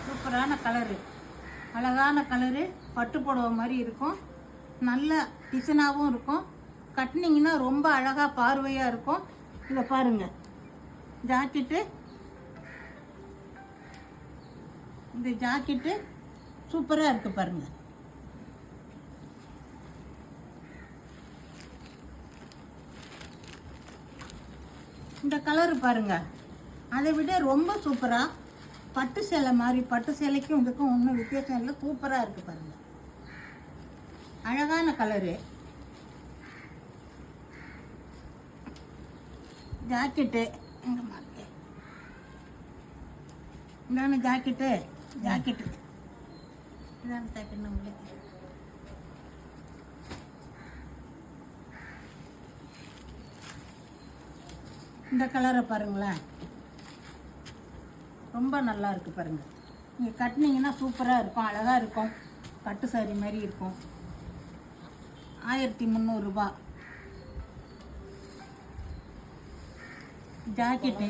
சூப்பரான கலரு, அழகான கலரு, பட்டு புடவை மாதிரி இருக்கும். நல்ல டிசைனாகவும் இருக்கும். கட்டினீங்கன்னா ரொம்ப அழகாக பார்வையாக இருக்கும். இதை பாருங்கள், ஜாக்கெட்டு, இந்த ஜாக்கெட்டு சூப்பராக இருக்குது பாருங்கள். இந்த கலரு பாருங்கள், அதை விட ரொம்ப சூப்பராக பட்டு சேலை மாதிரி, பட்டு சேலைக்கும் இதுக்கும் ஒன்றும் வித்தியாசம் இல்லை, சூப்பராக இருக்குது பாருங்கள். அழகான கலரு, ஜாக்கெட்டு, எங்கே மாட்டேன் இதான ஜாக்கெட்டு, ஜாக்கெட்டு இதான ஜாக்கெட் நம்மளுக்கு. இந்த கலரை பாருங்களேன், ரொம்ப நல்லா இருக்குது பாருங்கள். நீங்கள் கட்டினீங்கன்னா சூப்பராக இருக்கும், அழகாக இருக்கும், பட்டு சாரி மாதிரி இருக்கும். 1300 ரூபா ஜாக்கெட்டு.